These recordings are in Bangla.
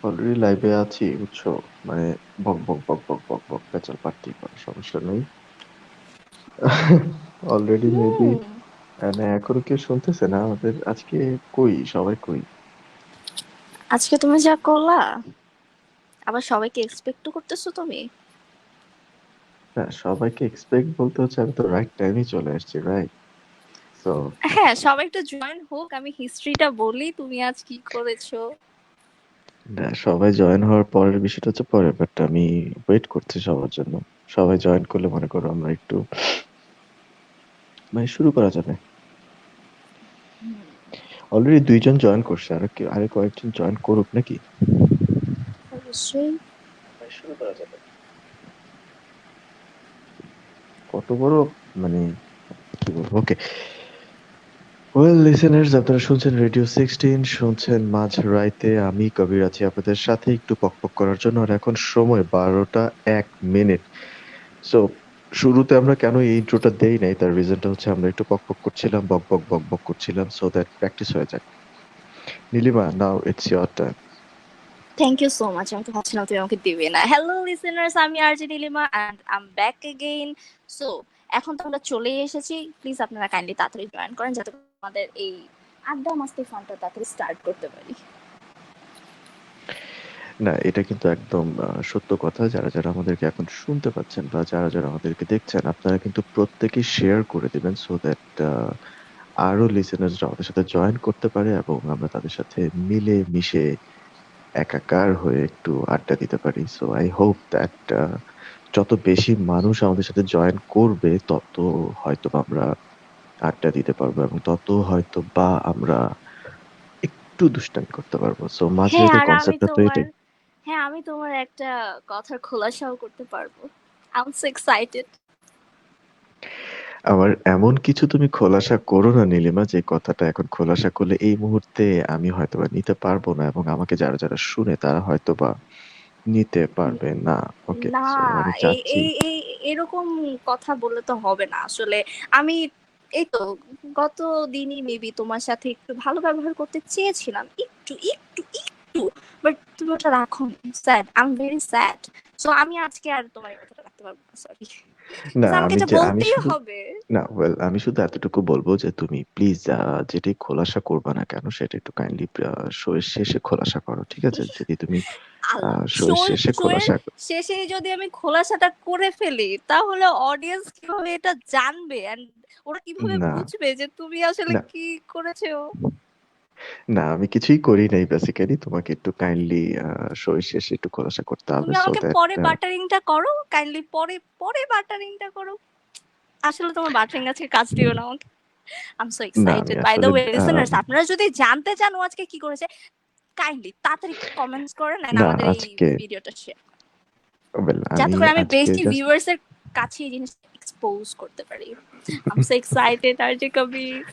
অলরেডি লাইভে আছি বুঝছো। মানে বক বক বক বক বক বক পেঁচাল পারতেই পারো, সমস্যা নেই। অলরেডি মেবি হুম। মানে এখনো কেউ শুনতেছে না আমাদের আজকে। কই সবাই কই? আজকে তুমি যা করলা, আবার সবাইকে এক্সপেক্টও করতেছো তুমি? না, সবাইকে এক্সপেক্ট বলতে হচ্ছে আমি তো রাইট টাইমে চলে আসছি, রাইট? সো হ্যাঁ, সবাই একটু জয়েন হোক, আমি হিস্ট্রিটা বলি তুমি আজ কি করেছো। না, সবাই জয়েন হওয়ার পরের বিষয়টা হচ্ছে পরে, বাট আমি ওয়েট করছি সবার জন্য। সবাই জয়েন করলে মনে করো আমরা একটু মানে শুরু করা যাবে। অলরেডি 2 জন জয়েন করছে, আরে কয়েকজন জয়েন করুক নাকি? অবশ্যই। মানে শুরু করা যাবে। কত বড় মানে কি বলবো, ওকে। ওয়েল লিসেনার্স, আপনারা শুনছেন রেডিও 16, শুনছেন মাঝ রাইতে। আমি কবির আছি আপনাদের সাথে একটু পকপক করার জন্য। আর এখন সময় 12টা 1 মিনিট। সো শুরুতে আমরা কেন এই ইন্ট্রোটা দেই নাই, তার রিজনটা হচ্ছে আমরা একটু পকপক করছিলাম, বক বক বক বক করছিলাম, সো দ্যাট প্র্যাকটিস হয়ে যাক। Nilima, now it's your time. Thank you so much. আমি তো ভাবছিলাম তুমি আমাকে দিবে না। হ্যালো লিসেনার্স, আমি RJ Nilima and I am back again. So এখন তো আমরা চলে এসেছি। প্লিজ আপনারা কাইন্ডলি তাড়াতাড়ি জয়েন করেন যাতে আমাদের এই আড্ডা মাস্তি ফানটা তাড়াতাড়ি স্টার্ট করতে পারি। না, এটা কিন্তু একদম সত্য কথা। যারা যারা আমাদেরকে এখন শুনতে পাচ্ছেন বা যারা যারা আমাদেরকে দেখছেন, আপনারা কিন্তু প্রত্যেকেই শেয়ার করে দিবেন, সো দ্যাট আরো লিসেনার্সরা আমাদের সাথে জয়েন করতে পারে এবং আমরা তাদের সাথে মিলে মিশে একাকার হয়ে একটু আড্ডা দিতে পারি। সো আই হোপ দ্যাট যত বেশি মানুষ আমাদের সাথে জয়েন করবে, তত হয়তো বা আমরা আড্ডা দিতে পারবো এবং তত হয়তো বা আমরা একটু দুষ্টামি করতে পারবো। সো হ্যাঁ, মাঝরাতের আর আমি কনসেপ্টটা তো তোমার এটাই। হ্যাঁ, আমি তোমার একটা কথার খোলাসাও করতে পারবো। I am so excited. আবার এমন কিছু তুমি খোলাসা করো না নীলিমা, যে কথাটা এখন খোলাসা করলে এই মুহূর্তে আমি হয়তোবা নিতে পারবো না এবং আমাকে যারা যারা শুনে তারা হয়তোবা নিতে পারবে না। ওকে, না, সো আমি এই চাচ্ছি। এই এই এরকম কথা বললে তো হবে না আসলে। আমি এই তো গত দিনই মেবি তোমার সাথে একটু ভালো ব্যবহার করতে চেয়েছিলাম, একটু একটু একটু, বাট তুমি ওটা রাখো। Sad, I am very sad. So আমি আজকে আর তোমার এই কথাটা রাখতে পারবো না, সরি। না, আমাকে এটা আমি বলতেই শুধু হবে। না, ওয়েল আমি শুধু এতটুকু বলবো যে তুমি প্লিজ যেটাই খোলাসা করবা না কেন সেটা একটু কাইন্ডলি শোয়ের শেষে খোলাসা করো, ঠিক আছে? যদি তুমি আল্লাহ, শোয়ের শোয়ের শেষে শোয়ের খোলাসা শেষে যদি আমি খোলাসাটা করে ফেলি তাহলে অডিয়েন্স কিভাবে এটা জানবে এন্ড ওরা কিভাবে না বুঝবে যে তুমি আসলে না কি করেছো? না, আমি কিছুই করি নাই বেসিক্যালি। তোমাকে একটু কাইন্ডলি শোয়ের শেষে একটু খোলাসা করতে হবে, তুমি সো আমাকে দ্যাট পরে বাটারিংটা করো, কাইন্ডলি পরে পরে বাটারিংটা করো। আসলে তোমার বাটারিং আজকে কাজ দিও না আমাকে। আই এম সো না, আমি এক্সাইটেড। বাই দ্য আসলে ওয়ে লিসেনার্স, আপনারা যদি জানতে চান ও আজকে কি করেছে, কাইন্ডলি তাড়াতাড়ি কমেন্টস করেন এন্ড না আমাদের এই আজকে, ভিডিওটা শেয়ার ওয়েল যাতে আমি করে আমি আজকে বেশি জাস্ট, ভিউয়ার্স এর কাছে এই জিনিসটা এক্সপোজ করতে পারি। I am so excited RJ Kabir.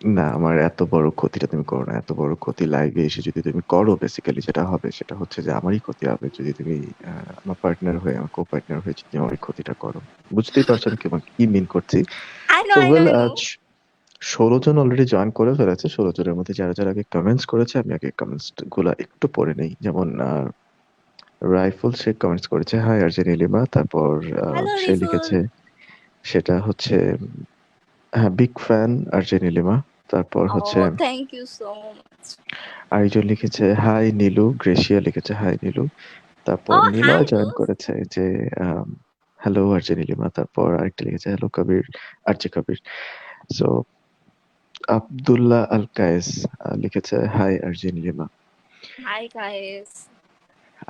না, আমার এত বড় ক্ষতিটা তুমি করো না। এত বড় ক্ষতি লাইভে এসে যদি তুমি করো, বেসিক্যালি যেটা হবে সেটা হচ্ছে যে আমারই ক্ষতি হবে যদি তুমি আমার পার্টনার হয়ে, আমার কো পার্টনার হয়ে যদি আমার এই ক্ষতিটা করো। বুঝতেই পারছেন কি কি মিন করছি? I know, so I know, well, I know. আজ 16 জন অলরেডি জয়েন করে ফেলেছে। 16 জনের মধ্যে যারা যারা আগে কমেন্টস করেছে, আমি আগে কমেন্টস গুলা একটু পড়ে নেই। যেমন রাইফেল সে কমেন্টস করেছে, হাই আরজে নীলিমা। তারপর হ্যালো সে রিফুল। লিখেছে, সেটা হচ্ছে হ্যাঁ, বিগ ফ্যান আরজে নীলিমা। তারপর ও, হচ্ছে থ্যাংক ইউ সো মাচ। আরেকজন লিখেছে হাই নীলু, গ্রেসিয়া লিখেছে হাই নীলু। তারপর ও হাই নীলয় জয়েন দোস্ত। করেছে যে হ্যালো আরজে নীলিমা। তারপর আরেকটা লিখেছে hello Kabir, RJ Kabir. So Abdullah Al Kayes লিখেছে hi RJ Nilima. Hi guys.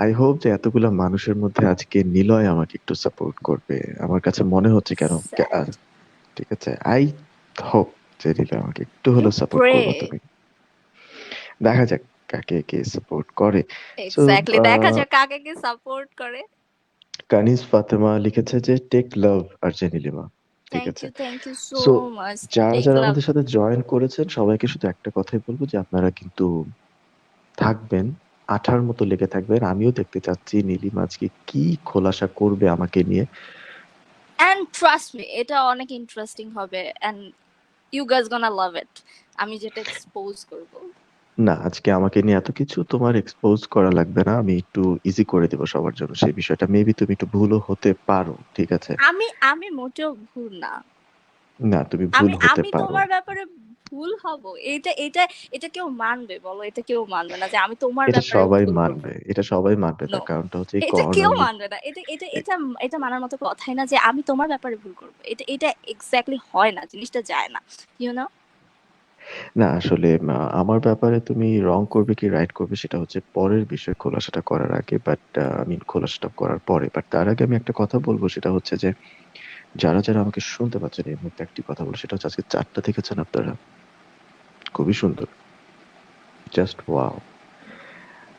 I hope যে এতগুলা মানুষের মধ্যে আজকে নিলয় আমাকে একটু সাপোর্ট করবে। আমার কাছে মনে হচ্ছে কেন স্যাড। ঠিক আছে, আই হোপ যে নিলয় আমাকে একটু ইউ হলেও সাপোর্ট প্রে। করবো তুমি। দেখা যাক কাকে কে সাপোর্ট করে। সো এক্স্যাক্টলি, দেখা যাক কাকে কি সাপোর্ট করে। কানিজ ফাতেমা লিখেছে যে টেক লাভ আরজে নীলিমা। ঠিক আছে। Thank you so so much. যারা টেক যারা লাভ। আমাদের সাথে জয়েন করেছেন সবাইকে শুধু একটা কথাই বলবো যে আপনারা কিন্তু থাকবেন, আঠার মতো লেগে থাকবেন। আমিও দেখতে চাচ্ছি নীলিমা আজকে কি খোলাসা করবে আমাকে নিয়ে। এন্ড ট্রাস্ট মি, এটা অনেক ইন্টারেস্টিং হবে এন্ড ইউ গাইস গোনা লাভ ইট। আমি যেটা এক্সপোজ করব। না, আজকে আমাকে নিয়ে এত কিছু তোমার এক্সপোজ করা লাগবে না। আমি একটু ইজি করে দেব সবার জন্য সেই বিষয়টা। মেবি তুমি একটু ভুলও হতে পারো। ঠিক আছে? আমি আমি মোটেও ভুল না। না, তুমি ভুল আমি হতে আমি পারো। তোমার ব্যাপারে ভুল হব? এটা এটা এটা কেউ মানবে বলো? এটা কেউ মানবে না যে আমি তোমার এটা ব্যাপারে সবাই ভুল করব। মানবে। এটা সবাই মানবে। নো। তার কারণটা হচ্ছে এই এটা কেউ করোনার মানবে না। এটা এটা এ এটা এটা মানার মতো কথাই না যে আমি তোমার ব্যাপারে ভুল করব। এটা এটা এক্সাক্টলি হয় না। জিনিসটা যায় না। You know? না আসলে আমার ব্যাপারে তুমি রং করবে কি রাইট করবে সেটা হচ্ছে পরের বিষয় খোলাসাটা করার আগে। বাট আমি খোলাসাটা করার পরে। বাট তার আগে আমি একটা কথা বলব সেটা হচ্ছে যে যারা আমাকে শুনতে পাচ্ছেন এই মুহূর্তে একটি কথা বলবো সেটা হচ্ছে আজকে চাঁদটা দেখেছেন আপনারা? খুবই সুন্দর। Just wow!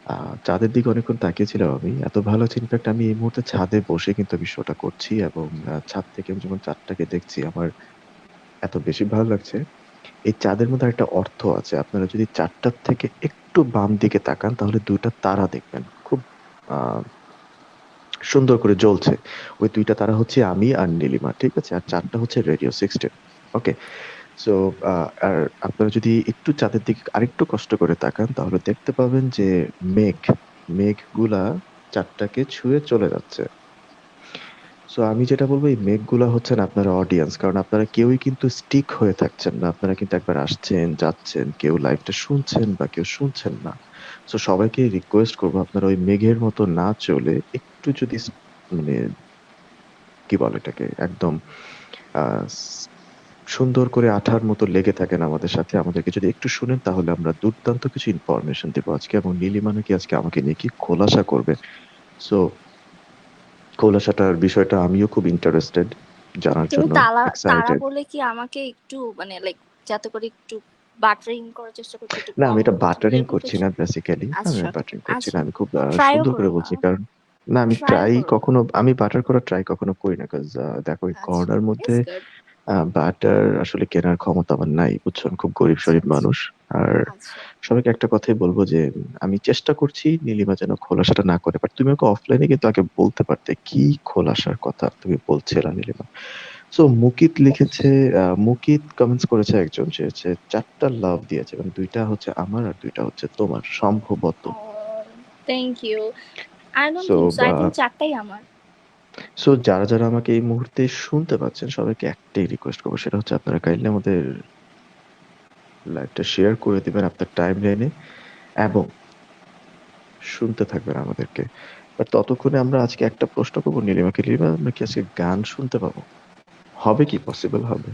আ চাঁদের দিকে অনেকক্ষণ তাকিয়েছিলাম আমি। এত ভালো লাগছে ইনফেক্ট আমি এই মুহূর্তে ছাদে বসে কিন্তু আমি শোটা করছি এবং ছাদ থেকে আমি যখন চাঁদটাকে দেখছি আমার এত বেশি ভালো লাগছে। এই চাঁদের মধ্যে আরেকটা অর্থ আছে। আপনারা যদি চাঁদটার থেকে একটু বাম দিকে তাকান তাহলে ২ টা তারা দেখবেন। খুব আ সুন্দর করে জ্বলছে। ওই ২ টা তারা হচ্ছে আমি আর নীলিমা। ঠিক আছে? আর চাঁদটা হচ্ছে রেডিও 16। ওকে? সো আ আর আপনারা যদি একটু চাঁদের দিকে আরেকটু কষ্ট করে তাকান তাহলে দেখতে পাবেন যে মেঘ, মেঘগুলা চাঁদটাকে ছুঁয়ে চলে যাচ্ছে। সো আমি যেটা বলব এই মেঘগুলা হচ্ছেন আপনারা অডিয়েন্স। কারণ আপনারা কেউই কিন্তু স্টিক হয়ে থাকছেন না। আপনারা কিন্তু একবার আসছেন, যাচ্ছেন। কেউ লাইভটা শুনছেন বা কেউ শুনছেন না। সো সবাইকে রিকোয়েস্ট করব আপনারা ওই মেঘের মতো না চলে একটু যদি মানে কি বলে এটাকে? একদম আ স সুন্দর করে আঠার মতো লেগে থাকেন আমাদের সাথে। আমাদেরকে যদি একটু শুনেন তাহলে আমরা দুর্দান্ত কিছু ইনফরমেশন দিব আজকে এবং নীলিমা নাকি আজকে আমাকে নিয়ে কি খোলাসা করবে। সো খোলাসাটার বিষয়টা আমিও খুব ইন্টারেস্টেড জানার তুমি জন্য তারা তারা এক্সাইটেড। বলে কি আমাকে একটু মানে লাইক যাতে করে একটু বাটারিং করার চেষ্টা করছো একটু না আমি কম এটা বলছো বাটারিং এরকম করছি কিছু? না বেসিক্যালি। আমি আচ্ছা বাটারিং করছি না। আচ্ছা আমি খুব ট্রাইও সুন্দর করে করো না বলছি কারণ না আমি ট্রাইও ট্রাই করো না কখনো আমি বাটার করার ট্রাই কখনো করি না। কজ দেখো এই আচ্ছা করোনার মধ্যে ইটস গুড বাটার আসলে কেনার ক্ষমতা আমার নাই। বুঝছো? আমি খুব আচ্ছা গরিব-সরিব আচ্ছা মানুষ। আর আচ্ছা সবাইকে একটা কথাই বলব যে আমি চেষ্টা করছি নীলিমা যেন খোলাসাটা না করে। বাট তুমি ওকে অফলাইনে কিন্তু আগে বলতে পারতে। কি খোলাসার কথা তুমি বলছিলা নীলিমা? সো মুকিত লিখেছে মুকিত কমেন্টস করেছে একজন সে হচ্ছে ৪ টা লাভ দিয়েছে। মানে ২ টা হচ্ছে আমার আর ২ টা হচ্ছে তোমার সম্ভবত। Thank you I don't so think so uh I think চারটাই আমার সো যারা আমাকে এই মুহূর্তে শুনতে পাচ্ছেন সবাইকে একটাই রিকোয়েস্ট করব সেটা হচ্ছে আপনারা কাইন্ডলি আমাদের লাইভটা শেয়ার করে দিবেন আপনার টাইমলাইনে এবং শুনতে থাকবেন আমাদেরকে। বাট ততক্ষণে আমরা আজকে একটা প্রশ্ন করব নীলিমাকে। নীলিমা আমরা কি আজকে গান শুনতে পাবো? হবে কি পসিবল হবে?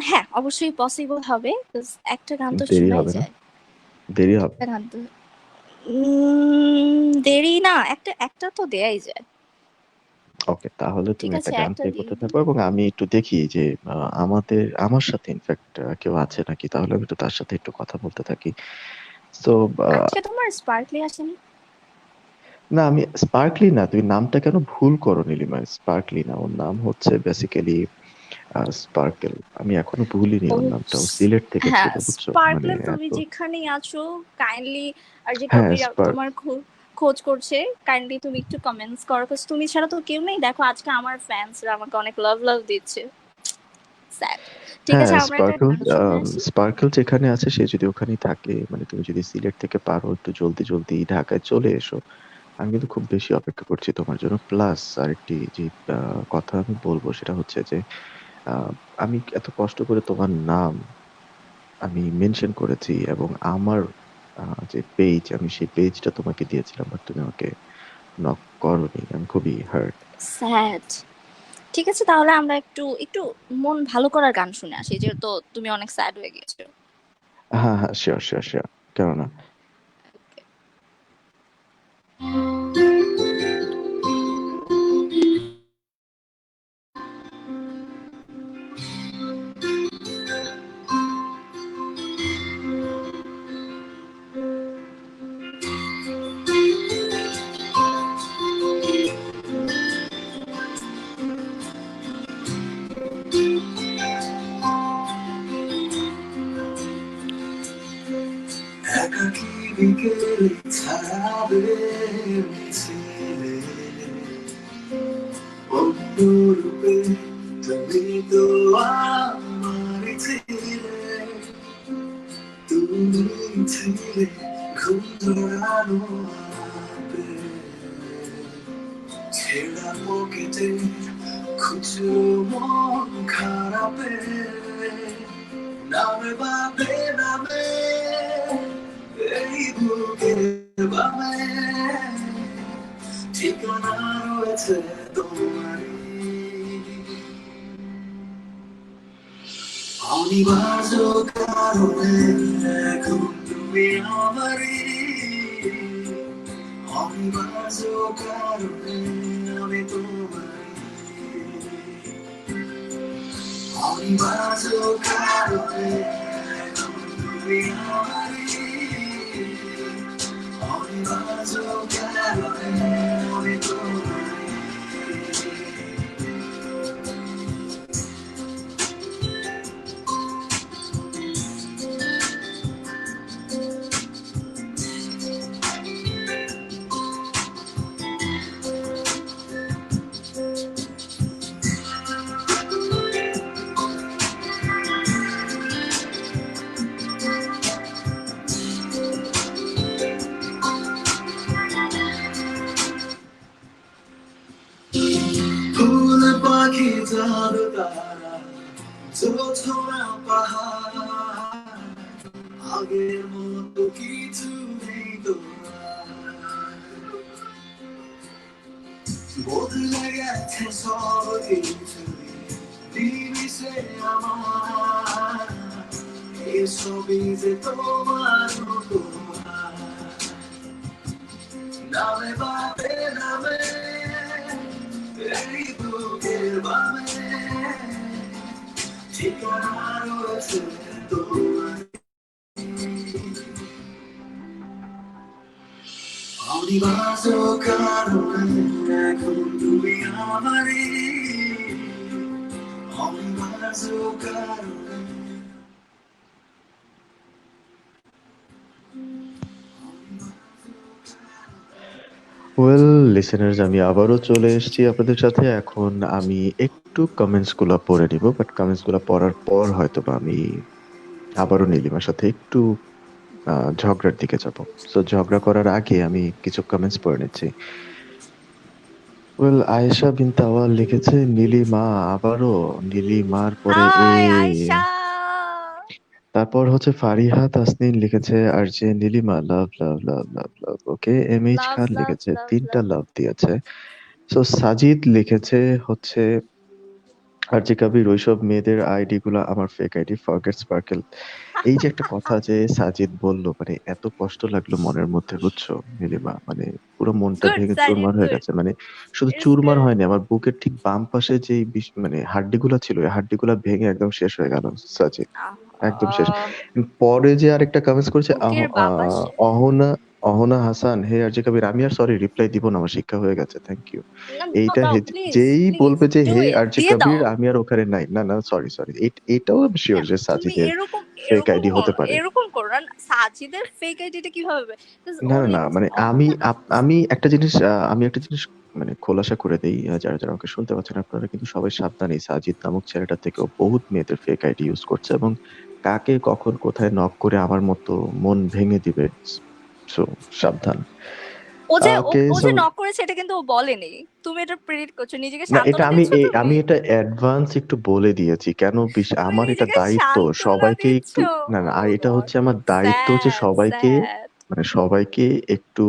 হ্যাঁ অবশ্যই পসিবল হবে 'cause একটা গান তো দেরি শোনাই হবে না? যায় দেরি হবে? একটা গান তো দেরি না একটা একটা তো দেয়াই যায় ওকে, তাহলে ঠিক তুমি একটা আছে গান একটা প্লে দিন করতে থাকো এবং আমি একটু দেখি যে আমার সাথে ইনফ্যাক্ট কেউ আছে নাকি তাহলে আমি একটু তার সাথে একটু কথা বলতে থাকি। সো আজকে তোমার স্পার্কলি আসেনি না আমি স্পার্কলি না, তুমি নামটা কেন ভুল করো নীলিমা? স্পার্কলি না, ওর নাম হচ্ছে বেসিক্যালি স্পার্কেল। আমি এখনো ভুলিনি ও ওর নামটা। ও সিলেট থেকে হ্যাঁ ছিল বুঝছো? মানে স্পার্কলে তুমি এত যেখানেই আছো কাইন্ডলি আর যে হ্যাঁ টপিক স্পার্ক তোমার খোঁজ করছে কাইন্ডলি তুমি একটু কমেন্টস করো because তুমি ছাড়া তো কেউ নেই দেখো আজকে আমার ফ্যান্সরা আমাকে অনেক লাভ লাভ দিচ্ছে স্যাড ঠিক হ্যাঁ আছে আমরা একটা গান শুনে আসি স্পার্কেল যেখানে আছে সে যদি ওখানেই থাকে মানে তুমি যদি সিলেট থেকে পারো একটু জলদি ঢাকায় চলে এসো। আমি কিন্তু খুব বেশি অপেক্ষা করছি তোমার জন্য। প্লাস আরেকটি যে কথা আমি বলব সেটা হচ্ছে যে আ আমি এত কষ্ট করে তোমার নাম আমি মেনশন করেছি এবং আমার যে পেজ আমি সেই পেজটা তোমাকে দিয়েছিলাম বাট তুমি আমাকে নক করোনি। আমি খুবই হার্ট। স্যাড ঠিক আছে তাহলে আমরা একটু একটু মন ভালো করার গান শুনে আসি যেহেতু তুমি অনেক স্যাড হয়ে গেছো হ্যাঁ, সিউর। কেন না? একাকী বিকেলে ছাড়াবে মিছিলে অন্য রূপে তুমি তো আমার ছিলে তুমি ছিলে ঘুম ধরানো আপে ছেঁড়া পকেটে খুচরো মন খারাপে নামে বাদে নামে এই বুকের বামে ঠিকানা রয়েছে তোমারই অনিবার্য কারণে এখন তুমি আমারই অনিবার্য কারণে আমি তোমারই অনিবার্য কারণে এখন তুমি আমারই অনিবার্য কারণে আমি তোমারই ফুল পাখি চাঁদ তারা জোছনা পাহাড় আগের মতো কিছু নেই তো বদলে গেছে সব কিছু দিবিসে আমার এসবই যে তোমার উপহার নামে বাদে নামে এই বুকের বামে ঠিকানা রয়েছে তোমার অনিবার্য কারণে এখন তুমি আমারই অনিবার্য কারণে ওয়েল লিসেনার্স, আমি আবারও চলে এসেছি আপনাদের সাথে। এখন আমি একটু কমেন্টস গুলা পড়ে নিব, বাট কমেন্টস গুলা পড়ার পর হয়তো বা আমি আবারও নীলিমার সাথে একটু ঝগড়ার দিকে যাব। সো ঝগড়া করার আগে আমি কিছু কমেন্টস পড়ে নিচ্ছি। ওয়েল, আয়েশা বিন তাওয়াল লিখেছে, নীলিমা আবারও, নীলিমার পরে হাই আয়শা তারপর হচ্ছে ফারিহা তাসনিন লিখেছে, আর যে নীলিমা লাভ লাভ লাভ লাভ লাভ। ওকে, এম এইচ লাভ খান লাভ লিখেছে লাভ 3টা লাভ লাভ দিয়েছে। সো সাজিদ লিখেছে হচ্ছে, আর যে কবির ওইসব মেয়েদের আইডি গুলা আমার ফেক আইডি, ফরগেট স্পার্কেল। এই যে একটা কথা যে সাজিদ বলল, মানে এত কষ্ট লাগলো মনের মধ্যে, বুঝছো নীলিমা? মানে পুরো মনটা গুড ভেঙে সাজিদ চুরমার হয়ে গুড গেছে। মানে শুধু ইটস চুরমার গুড হয়নি, আমার বুকের ঠিক বাম পাশে যে মানে হাড্ডিগুলা ছিল, এই হাড্ডিগুলা ভেঙে একদম শেষ হয়ে গেল সাজিদ, একদম শেষ। পরে যে আরেকটা কমেন্টস করেছে বুকের বাপাসে অহনা, অহনা হাসান, হে আর যে কবির, আমি আর সরি রিপ্লাই দিব না, আমার শিক্ষা হয়ে গেছে, থ্যাংক ইউ। না দাও এইটা দাও প্লিজ যেই প্লিজ বলবে যে ডু হে ইট আর যে দিয়ে দাও কবির, আমি আর ওখানে নাই, না না সরি সরি, এটাও আমি না শিওর যে তুমি সাজিদের এরকম ফেক এরকম আইডি হতে করো পারে। এরকম করো না সাজিদের ফেক আইডিটা কিভাবে হবে না না ওর না, মানে আমি একটা জিনিস মানে খোলাসা করে দেই, যারা যারা আমাকে শুনতে পাচ্ছেন, আপনারা কিন্তু সবাই সাবধান। এই সাজিদ নামক ছেলেটা থেকেও বহুত মেয়েদের ফেক আইডি ইউজ করছে, এবং কাকে কখন কোথায় নক করে আমার মতো মন ভেঙে দিবে। সো সাবধান। ও যে ওকে, ও সো যে নক করেছে এটা কিন্তু ও বলেনি তুমি এটা প্রেডিক্ট করছো নিজেকে না, এটা সান্ত্বনা আমি দিচ্ছ তুমি আমি এটা অ্যাডভান্স একটু বলে দিয়েছি, কেন তুমি আমার এটা নিজেকে দায়িত্ব সান্ত্বনা সবাইকে দিচ্ছ একটু, না না, ও আর এটা গড হচ্ছে আমার দায়িত্ব যে স্যাড সবাইকে, স্যাড মানে সবাইকে একটু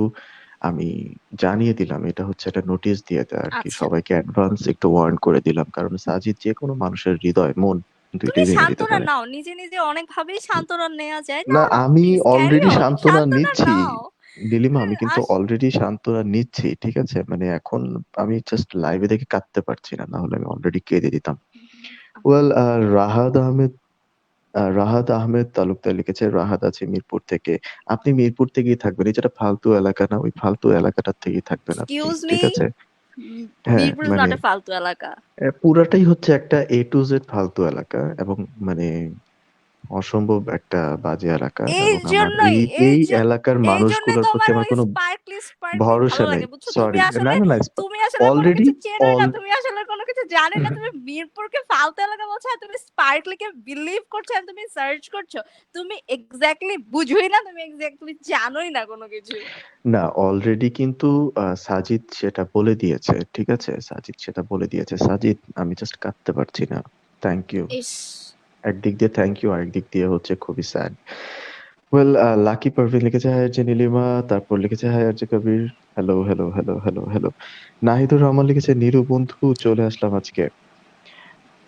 আমি জানিয়ে দিলাম, এটা হচ্ছে একটা নোটিশ দিয়ে দেয় আর কি, আচ্ছা সবাইকে অ্যাডভান্স একটু ওয়ার্ন করে দিলাম, কারণ সাজিদ যে কোনো মানুষের হৃদয় মন তুমি দুইটাই ভেঙে দিতে সান্ত্বনা পারে। নাও নিজে নিজে অনেক ভাবেই সান্ত্বনা নেওয়া যায় না, নাও নাও আমি প্লিজ ক্যারি অলরেডি অন সান্ত্বনা সান্ত্বনা নিচ্ছি নাও নীলিমা, আমি কিন্তু আস অলরেডি সান্ত্বনা নিচ্ছি, ঠিক আছে? মানে এখন আমি জাস্ট লাইভে দেখে কাঁদতে পারছি না, না হলে আমি অলরেডি কেঁদে দিতাম। ওয়েল, রাহাত আহমেদ তালুকদার লিখেছে, রাহাত আছে মিরপুর থেকে। আপনি মিরপুর থেকেই থাকবেন, এই যেটা ফালতু এলাকা না, ওই ফালতু এলাকাটার থেকেই থাকবেন আপনি, এক্সকিউজ মি ঠিক আছে? হ্যাঁ, মিরপুর ইজ মানে নট এ ফালতু এলাকা পুরাটাই হচ্ছে একটা এ টু জেড ফালতু এলাকা, এবং মানে অসম্ভব একটা বাজে এলাকা, এই এবং আমার জন্যই এই এই এই জ- এলাকার এই জন্যই মানুষগুলোর প্রতি তোমার আমার ওই কোনো স্পার্কলি স্পার্কলি ভালো ভরসা নেই। লাগে বুঝছো সরি, না আসলে না না, তুমি আসলে কোনো অলরেডি কিছু চেনোই না অল তুমি আসলে কোনো কিছু জানি না, তুমি মিরপুরকে ফালতু এলাকা বলছো আর তুমি স্পার্কলিকে বিলিভ করছো আর তুমি সার্চ করছো। তুমি এক্স্যাক্টলি বুঝোই না, তুমি এক্স্যাক্টলি জানোই না কোনো কিছু। না, অলরেডি কিন্তু সাজিদ সেটা বলে দিয়েছে। ঠিক আছে? সাজিদ সেটা বলে দিয়েছে। সাজিদ, আমি জাস্ট কাঁদতে পারছি না। Thank you. ইস, একদিক দিয়ে থ্যাংক ইউ, আরেকদিক দিয়ে হচ্ছে খুবই স্যাড। ওয়েল, লাকি পারভিন লিখেছে হাই আরজে নীলিমা, তারপর লিখেছে hi RJ Kabir. Hello, hello, hello, hello, hello. Nahidur Rahman লিখেছে নিরু বন্ধু চলে আসলাম আজকে।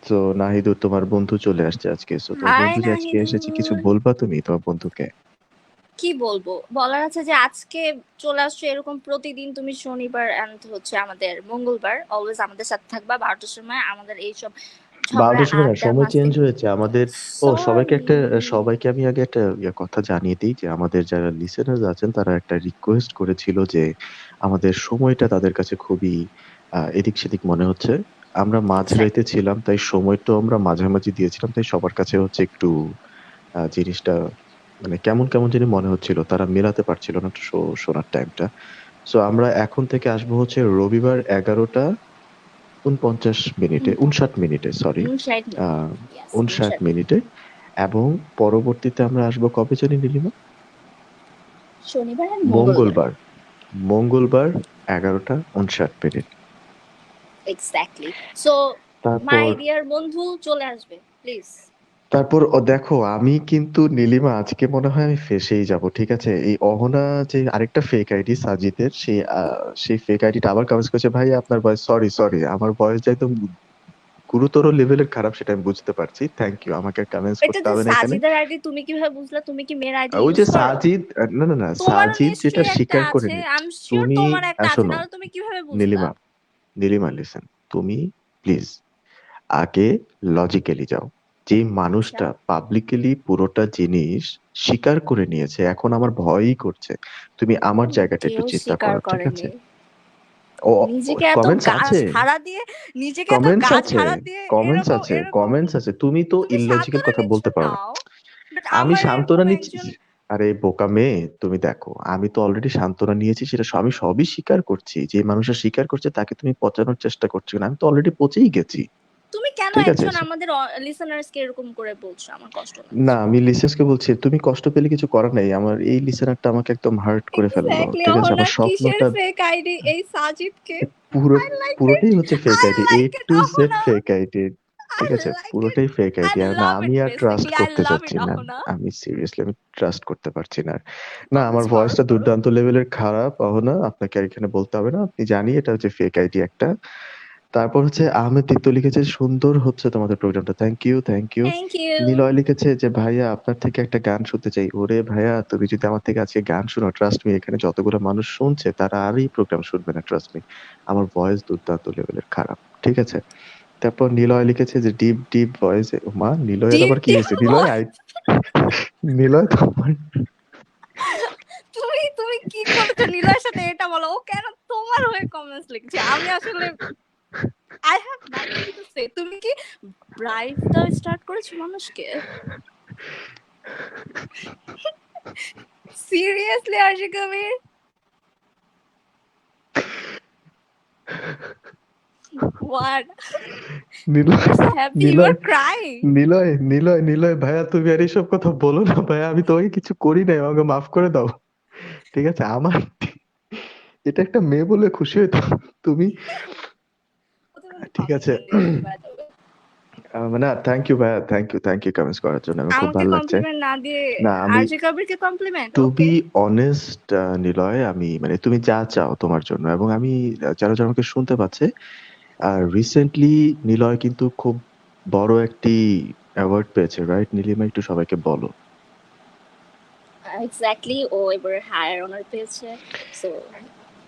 তো নাহিদুর, তোমার বন্ধু চলে আসছে আজকে। সো তোমার হাই বন্ধু যে আজকে এসেছে, কিছু নাহিদুর। বলবা তুমি তোমার বন্ধুকে? কি বলবো, বলার আছে যে আজকে চলে আসছো এরকম প্রতিদিন তুমি শনিবার এন্ড হচ্ছে আমাদের মঙ্গলবার অলওয়েজ আমাদের সাথে থাকবা 12টার সময় আমাদের এইসব ঝগড়া 12টার সময় না, আড্ডা সময় মাস্তি। চেঞ্জ হয়েছে আমাদের। ও, সরি। সবাইকে আমি আগে একটা কথা জানিয়ে দিই যে আমাদের যারা লিসেনার্স আছেন তারা একটা রিকোয়েস্ট করেছিল যে আমাদের সময়টা তাদের কাছে খুবই এদিক সেদিক মনে হচ্ছে। আমরা মাঝরাইতে ছিলাম, তাই সময়টাও আমরা মাঝামাঝি দিয়েছিলাম, তাই সবার কাছে হচ্ছে একটু জিনিসটা মানে কেমন কেমন জানি মনে হচ্ছিল, তারা মেলাতে পারছিল না শোনার টাইমটা। সো আমরা এখন থেকে আসবো হচ্ছে রবিবার 11টা 49 মিনিটে, 59 মিনিটে, সরি, 59 আহ ইয়েস 59 59 মিনিটে। এবং পরবর্তীতে আমরা আসবো কবে জানি নীলিমা? শনিবার আর মঙ্গলবার। মঙ্গলবার। মঙ্গলবার 11টা 59 মিনিট। এক্স্যাক্টলি। সো মাই তারপর ডিয়ার বন্ধু চলে আসবে প্লিজ। তারপর দেখো, আমি কিন্তু নীলিমা আজকে মনে হয় আমি ফেঁসেই যাব। ঠিক আছে? এই অহনা যে আরেকটা ফেক আইডি সাজিদের, সেই ফেক আইডিটা আবার কমেন্টস করেছে, ভাই আপনার ভয়েস, সরি সরি, আমার ভয়েস যে একদম গুরুতর লেভেলের খারাপ সেটা আমি বুঝতে পারছি। থ্যাংক ইউ, আমাকে কমেন্টস এটা করতে যে হবে না এখানে। সাজিদার আইডি তুমি কিভাবে বুঝলা? তুমি কি মেয়ের আইডি ওই ইউজ যে করো? সাজিদ, না না না, তোমারও সাজিদ যেটা নিশ্চয়ই একটা স্বীকার করে আছে, নি। আই এম শিওর তুমি তোমার একটা আছে, শোনো নাহলে তুমি কিভাবে বুঝলা? নীলিমা, নীলিমা লিসেন, তুমি প্লিজ আগে লজিক্যালি যাও। যে আচ্ছা, মানুষটা পাবলিকলি পুরোটা জিনিস স্বীকার করে নিয়েছে, এখন আমার ভয়ই করছে। তুমি আমার জায়গাটা একটু কেউ চিন্তা স্বীকার করো, ঠিক আছে? করেনি। ও, নিজেকে এত কমেন্টস গা আছে, ঝাড়া দিয়ে, নিজেকে এত কমেন্টস গা আছে, ঝাড়া দিয়ে কমেন্টস এরকম আছে, এরকম কমেন্টস আছে। তুমি তো তুমি ইললজিক্যাল সান্ত্বনা কথা নিচ্ছ বলতে পারো না। নাও, বাট আমি আমার সান্ত্বনা এরকম নিচ্ছি। একজন। আরে বোকা মেয়ে, তুমি দেখো, আমি তো অলরেডি সান্ত্বনা নিয়েছি, সেটা আমি সবই স্বীকার করছি। যে মানুষটা স্বীকার করছে তাকে তুমি পচানোর চেষ্টা করছো না, আমি তো অলরেডি পচেই গেছি। তুমি কেন ঠিক আছে? একজন আমাদের লিসেনার্স কে এরকম করে বলছো? আমার কষ্ট না, লাগছে। আমি লিসেনার্সকে বলছি তুমি কষ্ট পেলে কিছু করার নাই। আমার এই লিসেনারটা আমাকে একদম হার্ট করে ফেললো। এক্স্যাক্টলি, ঠিক আছে? অহনা আমার কিসের স্বপ্নটা ফেক আইডি এই সাজিদকে? পুরো আই লাইক ইট, পুরোটাই হচ্ছে fake I ID, A like it to Z Ahana, fake ID. I ঠিক আছে? লাইক ইট, পুরোটাই ফেক আই আইডি। আর না, লাভ আমি ইট, আর ট্রাস্ট বেসিক্যালি আই করতে লাভ চাচ্ছি ইট না। অহনা। আমি সিরিয়াসলি আমি ট্রাস্ট করতে পারছি না আর। না, আমার কমেন্টস করো ভয়েসটা করো। দুর্দান্ত লেভেলের খারাপ অহনা, আপনাকে আর এখানে বলতে হবে না, আপনি জানি এটা হচ্ছে ফেক আইডি একটা। তারপর হচ্ছে আহমেদ তিত্ত লিখেছে সুন্দর হচ্ছে তোমাদের প্রোগ্রামটা, thank you, thank you. Thank you. Niloy লিখেছে যে ভাইয়া আপনার থেকে একটা গান শুনতে চাই। ওরে ভাইয়া, তুমি যদি আমার থেকে আজকে গান শোনো, ট্রাস্ট মি, এখানে যতগুলো মানুষ শুনছে তারা আর এই প্রোগ্রাম শুনবে না, ট্রাস্ট মি। আমার ভয়েস দুর্দান্ত লেভেলের খারাপ। ঠিক আছে? তারপর নিলয় লিখেছে যে ডিপ ডিপ ভয়েসে, মা নিলয়ের ডিপ আবার কি ডিপ হয়েছে? নিলয় আই, নিলয় তোমার, তুমি তুমি কি করেছো নীলয়ের সাথে এটা বলো। ও কেন তোমার হয়ে কমেন্টস লিখছে? আমি আসলে I have nothing to say. তুমি কি ব্রাইভ দাও স্টার্ট করেছো মানুষকে? Seriously RJ Kabir? What? Niloy, you are so happy, you Niloy, are crying. Niloy ভাইয়া, তুমি আর এইসব কথা বলো না ভাইয়া, আমি তোমাকে কিছু করি নাই, আমাকে মাফ করে দাও। ঠিক আছে? আমার এটা একটা মেয়ে বলে খুশি হইতাম। তুমি, ঠিক আছে। মানে থ্যাংক ইউ ভাইয়া, থ্যাংক ইউ কমেন্টস করার জন্য, আমার খুব আমাকে ভালো লাগছে। কমপ্লিমেন্ট না দিয়ে না, আমি আরজি কবিরকে compliment? Too okay. Be honest Niloy, আমি মানে তুমি যা চাও তোমার জন্য, এবং আমি যারা যারা আমাকে শুনতে পাচ্ছে, আর রিসেন্টলি নিলয় কিন্তু খুব বড় একটি অ্যাওয়ার্ড পেয়েছে, রাইট নীলিমা? একটু সবাইকে বলো। এক্স্যাক্টলি, ও এবার হায়ার অনার পেয়েছে। So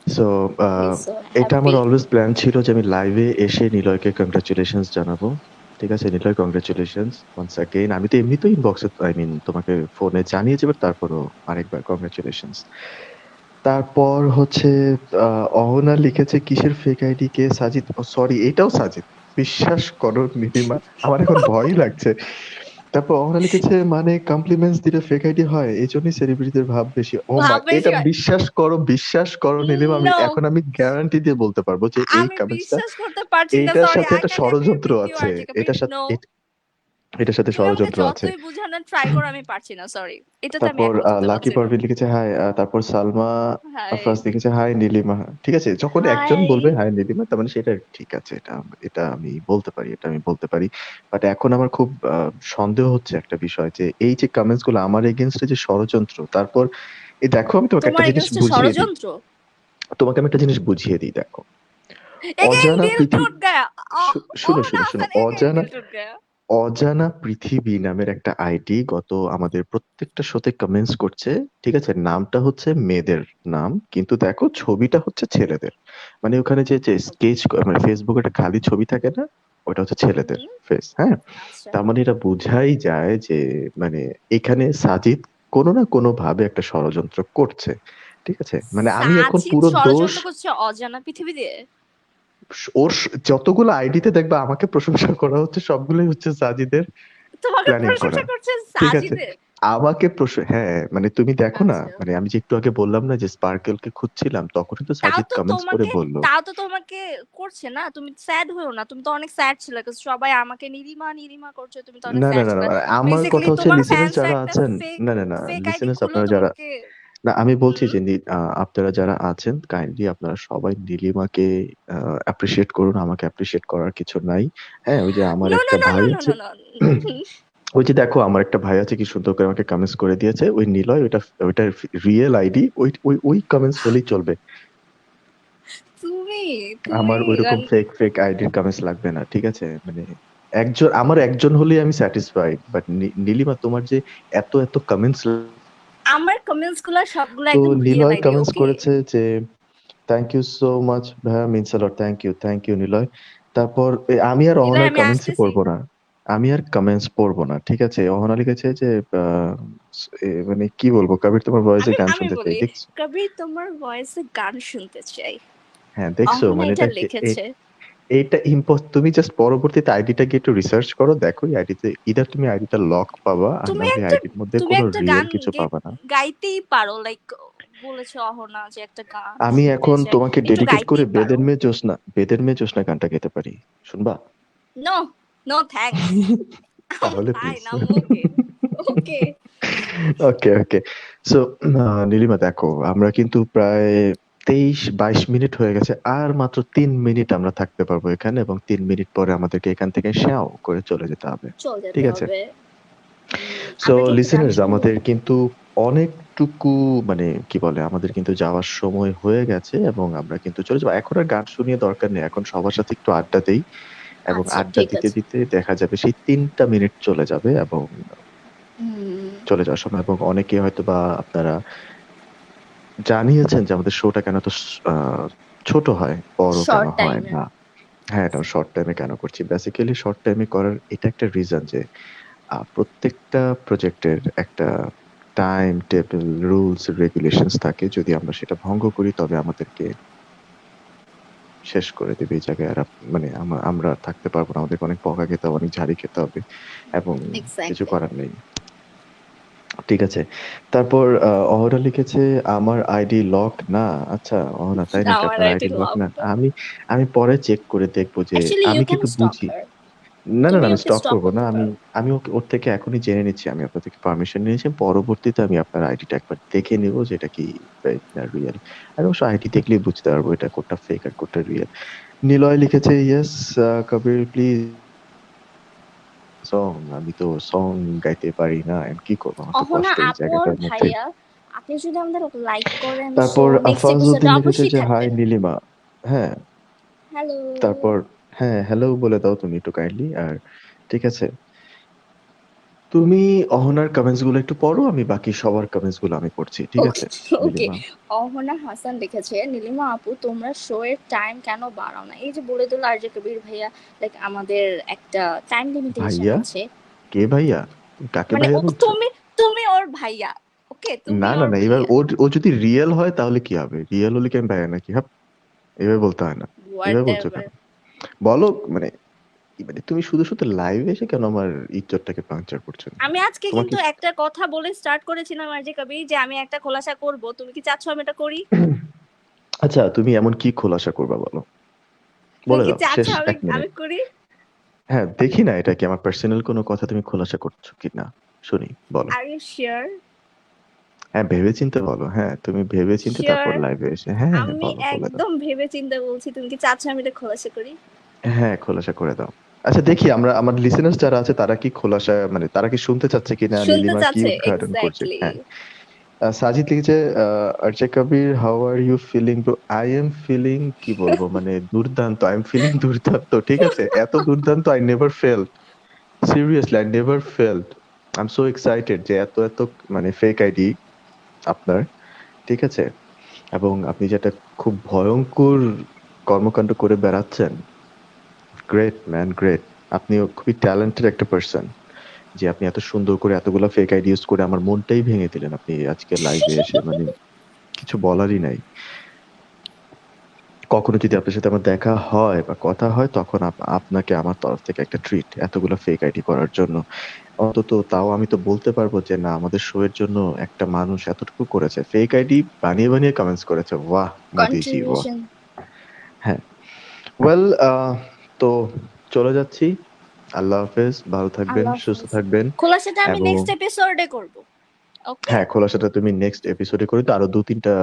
so he is so এটা আমার হ্যাপি। অলওয়েজ প্ল্যান ছিল যে আমি লাইভে এসে নিলয়কে কংগ্রাচুলেশনস জানাবো। ঠিক আছে? Niloy, congratulations once again. আমি তো এমনিতেই ইনবক্সে, আই মিন তোমাকে ফোনে জানিয়েছি, বাট তারপরও আরেকবার কংগ্রাচুলেশনস। তারপর হচ্ছে অহনা লিখেছে কিসের ফেক আইডি, কে? সাজিদ, ও সরি, এটাও সাজিদ। বিশ্বাস করো নীলিমা, আমার এখন ভয়ই লাগছে। তারপর অহনা লিখেছে মানে কমপ্লিমেন্টস দিলে ফেক আইডি হয় এই জন্যই সেলিব্রিটিদের ভাব বেশি। ও ভাব মাই, বেশি এটা হয়। বিশ্বাস করো নীলিমা, নো, আমি গ্যারান্টি দিয়ে বলতে পারবো যে এই আমি কমেন্টসটা বিশ্বাস করতে পারছি না। এইটার সরি, সাথে আই একটা ক্যান্ট এগ্রি ষড়যন্ত্র উইথ ইউ আছে, আরজে কবির। এটার সাথে নো, এটার সাথে তুমি আমাকে ষড়যন্ত্র আছে। যতই বুঝানোর ট্রাই করো আমি পারছি না, সরি। এটাতে আমি তারপর একমত হতে লাকি পারছি না। পারভিন লিখেছে হাই, তারপর সালমা হাই। আফরাজ লিখেছে হাই নীলিমা। ঠিক আছে, যখন একজন হাই। বলবে হাই নীলিমা তার মানে সেটা ঠিক আছে, এটা এটা আমি বলতে পারি, বাট এখন আমার খুব সন্দেহ হচ্ছে একটা বিষয় যে এই যে কমেন্টস গুলো আমার এগেনস্টে যে ষড়যন্ত্র, তারপর এই দেখো আমি তোমাকে একটা তোমার জিনিস এগেইনস্টে বুঝিয়ে দিই, ষড়যন্ত্র? দেখো। এগেইন অজানা দিল পৃথিবী, টুট গায়া। ও শুনো নাসান এগেইন অজানা দিল টুট গায়া। অজানা পৃথিবী নামের একটা আইডি গত আমাদের প্রত্যেকটা শোতে কমেন্টস করছে। ঠিক আছে, নামটা হচ্ছে মেয়েদের নাম, কিন্তু দেখো ছবিটা হচ্ছে ছেলেদের। মানে ওখানে যে যে স্কেচ, মানে ফেসবুকে একটা খালি ছবি থাকে না, ওটা হচ্ছে ছেলেদের হুম। ফেস। হ্যাঁ, আচ্ছা। তার মানে এটা বোঝাই যায় যে মানে এখানে সাজিদ কোনো না কোনো ভাবে একটা ষড়যন্ত্র করছে। ঠিক আছে, মানে আমি এখন সাজিদ পুরো দোষ ষড়যন্ত্র করছে অজানা পৃথিবী দিয়ে? যতগুলো আইডিতে দেখবা আমাকে প্রশংসা করা হচ্ছে সবগুলোই হচ্ছে সাজিদের তোমাকে প্ল্যানিং করা। প্রশংসা করছে ঠিক আছে, সাজিদের? আমাকে হ্যাঁ মানে তুমি দেখো না, আচ্ছা। মানে আমি যে একটু আগে বললাম না যে স্পার্কেল কে খুঁজছিলাম, তখনই তো তাও সাজিদ তো কমেন্টস করে তোমাকে বললো। তাও তো তোমাকে করছে না। তুমি স্যাড হয়েও না। তুমি তো অনেক স্যাড ছিলে। কারণ সবাই আমাকে নিরিমা নিরিমা করছে। তুমি তো অনেক না না স্যাড না না ছিলে। না, আমার বেসিক্যালি কথা হচ্ছে তোমার লিসেনার্স ফ্যান্সরা যারা একটা আছেন, ফেক না না না, ফেক আইডি লিসেনার্স খুলে আপনারা যারা, তোমাকে। না আমি বলছি হুম। যে আপনারা যারা আছেন কাইন্ডলি আপনারা সবাই নীলিমাকে অ্যাপ্রিসিয়েট করুন, আমাকে অ্যাপ্রিসিয়েট করার কিছু নাই। হ্যাঁ, ওই যে আমার নো নো একটা নো নো ভাই নো আছে, নো নো। ওই যে দেখো আমার একটা ভাই আছে কি সুন্দর করে আমাকে কমেন্টস করে দিয়েছে, ওই নিলয়, ওইটা রিয়েল আইডি, ওই কমেন্টস হলেই চলবে। তুমি তুমি আমার ওইরকম ফেক ফেক আইডির কমেন্টস লাগবে না, ঠিক আছে? মানে আমার একজন হলেই আমি স্যাটিসফাইড, বাট নীলিমা তোমার যে এত এত কমেন্টস। আমার কমেন্টস গুলা সবগুলো তো একদম real Niloy ID, comments okay? করেছে যে থ্যাংক ইউ সো মাচ ভাইয়া, means a lot, thank you Niloy. তারপর আমি আর নিলয় অহনার আমি কমেন্টসই আসতেছি। পড়বো না, ঠিক আছে? অহনা লিখেছে যে আহ, মানে কি বলবো, কবির তোমার ভয়েসে আমি গান আমি শুনতে চাই, বলি, দেখছো? কবির তোমার ভয়েসে গান শুনতে চাই। হ্যাঁ দেখছো, অহনা মানে এটা লিখেছে। এইটা তুমি জাস্ট পরবর্তীতে আইডিটা গিয়ে একটু রিসার্চ করো, দেখো এই আইডিতে ইদার তুমি আইডিটা লক পাবা আর না তুমি হলে একটা আইডির মধ্যে তুমি কোনো একটা রিয়েল গান কিছু পাবা না। গাইতেই পারো, লাইক বলেছে অহনা যে একটা গান আমি শুনতে এখন চাই। তোমাকে একটু ডেডিকেট করে গাইতেই পারো। বেদের মেয়ে জ্যোৎস্না গানটা গেতে পারি, শুনবা? No, no thanks. I'm তাহলে please. fine, I'm okay. Okay. Okay okay. So Nilima দেখো, আমরা কিন্তু প্রায় 23-22 মিনিট হয়ে গেছে, আর মাত্র 3 মিনিট আমরা থাকতে পারবো এখানে, এবং 3 মিনিট পরে আমাদেরকে এখান থেকে শ্যাও করে চলে যেতে হবে। চল যেতে ঠিক আছে, হবে। সো আমরা কি একটা গান লিসেনার্স শুনবো? আমাদের কিন্তু অনেকটুকু, মানে কি বলে, আমাদের কিন্তু যাওয়ার সময় হয়ে গেছে এবং আমরা কিন্তু চলে যাবো। এখন আর গান শুনিয়ে দরকার নেই, এখন সবার সাথে একটু আড্ডা দেই, এবং আচ্ছা, আড্ডা ঠিক দিতে আছে। দিতে দেখা যাবে সেই 3টা মিনিট চলে যাবে, এবং হুম। চলে যাওয়ার সময়, এবং অনেকে হয়তো বা আপনারা জানিয়েছেন যে আমাদের শোটা কেন তো ছোট হয়, বড় কেন শর্ট হয় টাইমে। না। হ্যাঁ, এটা শর্ট টাইমে কেন করছি, বেসিক্যালি শর্ট টাইমে করার এটা একটা রিজন যে প্রত্যেকটা প্রজেক্টের একটা টাইম টেবিল, রুলস রেগুলেশনস থাকে, যদি আমরা সেটা ভঙ্গ করি তবে আমাদেরকে শেষ করে দেবে এই জায়গায়, আর মানে আমরা আর থাকতে পারবো না, আমাদেরকে অনেক বকা খেতে হবে, অনেক ঝাড়ি খেতে হবে, এবং কিছু এক্স্যাক্টলি। করার নেই। ঠিক আছে, তারপর অহনা লিখেছে আমার আইডি লক না। আচ্ছা অহনা, তাই নাকি আমার আপনার আইডি আইডি লক লক। না? আমি আমি পরে চেক করে দেখবো যে, অ্যাকচুয়ালি ইউ আমি ক্যান কিন্তু স্টক বুঝি। হার। না না না, তুমি আমি ওকে স্টক স্টক করবো না, করতে পারো। আমি ওর থেকে এখনই জেনে নিচ্ছি, আমি আপনার থেকে পারমিশন নিয়েছি, পরবর্তীতে আমি আপনার আইডিটা একবার দেখে নিব যে এটা কি ফেক না রিয়েল। আমি অবশ্য আইডি দেখলেই বুঝতে পারবো এটা কোনটা ফেক আর কোনটা রিয়েল। নিলয় লিখেছে ইয়েস কবির প্লিজ সং, আমি তো সং গাইতে পারি না, আমি কি করবো, আমার তো অহনা কষ্ট এই আপু আর জায়গাটার মধ্যে। ভাইয়া, আপনি যদি আমাদের লাইক করেন সো তারপর নেক্সট এপিসোডে আফাজউদ্দিন লিখেছে অবশ্যই যে হাই থাকবেন। নীলিমা। হ্যাঁ, হ্যালো। তারপর হ্যাঁ হ্যালো বলে দাও তুমি একটু কাইন্ডলি, আর ঠিক আছে, তুমি অহনার কমেন্টস গুলো একটু পড়ো, আমি বাকি সবার কমেন্টস গুলো আমি পড়ছি, ঠিক ওকে, আছে ওকে। নীলিমা? অহনা হাসান লিখেছে, নীলিমা আপু তোমরা শো এর টাইম কেন বাড়াও না? এই যে বলে দিল আর যে কবির ভাইয়া, লাইক আমাদের একটা টাইম লিমিটেশন ভাইয়া? আছে। কে ভাইয়া? তুমি কাকে মানে ভাইয়া বলছো? তুমি ওর ভাইয়া। ওকে, তুমি না না ওর না, এবার ভাইয়া। ও যদি রিয়েল হয় তাহলে কি হবে, রিয়েল হলে কি আমি ভাইয়া নাকি? হ্যাঁ, এভাবে বলতে হয় না, এভাবে বলছো হোয়াটএভার। কেন? বলো, মানে মানে তুমি শুধু লাইভে এসে কেন আমার ইজ্জতটাকে পাংচার করছো? আমি আজকে তোমার কি কিন্তু একটা কথা বলে স্টার্ট করেছিলাম আরজে কবির যে আমি একটা খোলাসা করব। তুমি কি চাচ্ছ আমি এটা করি? আচ্ছা, তুমি এমন কি খোলাসা করবা বলো? তুমি বলে কি দাও। চাচ্ছ শেষ আমি ১ মিনিট। আমি করি? হ্যাঁ, দেখি না এটা কি আমার পার্সোনাল কোনো কথা তুমি খোলাসা করছো কিনা? শুনি, বলো। Are you sure? হ্যাঁ, ভেবেচিন্তে বলো। হ্যাঁ, তুমি ভেবেচিন্তে শিওর? তারপর লাইভে এসে হ্যাঁ, আমি বলো, বলে দাও। একদম ভেবে চিন্তে বলছি। তুমি কি চাচ্ছ আমি এটা খোলাসা করি? হ্যাঁ, খোলাসা করে দাও। আচ্ছা দেখি আমার লিসেনার্স যারা আছে তারা কি খোলাসা মানে তারা কি শুনতে চাচ্ছে কিনা শুনতে নীলিমা কি চাচ্ছে উদ্ঘাটন করছে? এক্স্যাক্টলি। হ্যাঁ। সাজিদ লিখেছে RJ Kabir how are you feeling bro? I am feeling কি বলবো মানে দুর্দান্ত। আই এম ফিলিং দুর্দান্ত। ঠিক আছে? এত দুর্দান্ত I never felt. Seriously, I never felt. I'm so excited যে এত মানে ফেক আইডি আপনার। ঠিক আছে? এবং আপনি যে একটা খুব ভয়ংকর কর্মকাণ্ড করে বেড়াচ্ছেন। Great man, great. আপনিও খুবই ট্যালেন্টেড একটা পারসন। যে আপনি এত সুন্দর করে এতগুলা ফেক আইডি ইউজ করে আমার মনটাই ভেঙে দিলেন আপনি আজকে লাইভে এসে মানে কিছু বলারই নাই। কখনো যদি আপনার সাথে আমার দেখা হয় বা কথা হয় তখন আপনাকে আমার তরফ থেকে একটা ট্রিট এতগুলো ফেক আইডি করার জন্য। অন্তত তাও আমি তো বলতে পারবো যে না আমাদের শো এর জন্য একটা মানুষ এতটুকু করেছে। ফেক আইডি বানিয়ে কমেন্টস করেছে। বাহ! মোদিজি বাহ! কন্ট্রিবিউশন। হ্যাঁ। ওয়েল তো চলে যাচ্ছি। আল্লাহ হাফেজ। ভালো থাকবেন, আল্লাহ সুস্থ হাফেজ। থাকবেন খোলাসাটা আমি এবং নেক্সট এপিসোডে করব। ওকে? হ্যাঁ, খোলাসাটা তুমি নেক্সট এপিসোডে করে তো আরো ২-৩ টা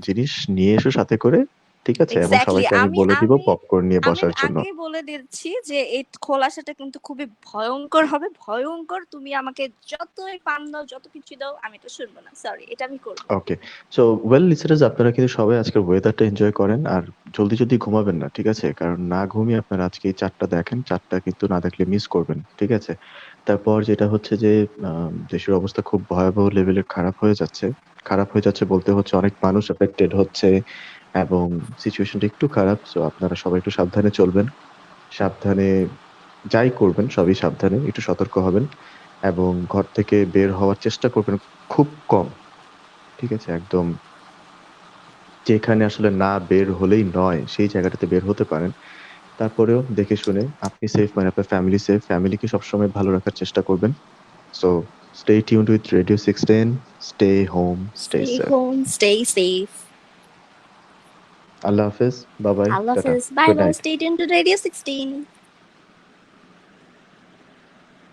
জিনিস নিয়ে এসো সাথে করে। ঠিক আছে? এবং এক্স্যাক্টলি। সবাইকে আমি আমি বলে দিব আমি পপকর্ন নিয়ে আমি বসার জন্য। আগেই বলে দিচ্ছি যে এই খোলাসাটা কিন্তু খুবই ভয়ংকর হবে। ভয়ংকর। তুমি আমাকে যতই পাম দাও, যত কিছু দাও আমি এটা শুনবো না। সরি, এটা আমি করব না। ওকে। সো ওয়েল লিসেনার্স আপনারা কিন্তু সবাই আজকের ওয়েদারটা এনজয় করেন। আর জলদি ঘুমাবেন না। ঠিক আছে? কারণ না ঘুমিয়ে আপনারা আজকে এই ৪ টা দেখেন। ৪ টা কিন্তু না দেখলে মিস করবেন। ঠিক আছে? তারপর যেটা হচ্ছে যে দেশের অবস্থা খুব ভয়াবহ লেভেলের খারাপ হয়ে যাচ্ছে। খারাপ হয়ে যাচ্ছে বলতে হচ্ছে অনেক মানুষ এফেক্টেড হচ্ছে এবং সিচুয়েশনটা একটু খারাপ। সো আপনারা সবাই একটু সাবধানে চলবেন। সাবধানে যাই করবেন সবই সাবধানে একটু সতর্ক হবেন এবং ঘর থেকে বের হওয়ার চেষ্টা করবেন খুব কম। ঠিক আছে? একদম যেখানে আসলে না বের হলেই নয়, সেই জায়গাটাতে বের হতে পারেন। তারপরেও দেখে শুনে আপনি সেফ মানে আপনার ফ্যামিলি সেফ। ফ্যামিলিকে সবসময় ভালো রাখার চেষ্টা করবেন। So stay tuned with Radio 16. Stay home, stay Stay safe. home, stay safe. আল্লাহ হাফেজ। Bye bye. আল্লাহ টাটা। হাফেজ। Bye good bye. Night. Stay tuned to Radio 16.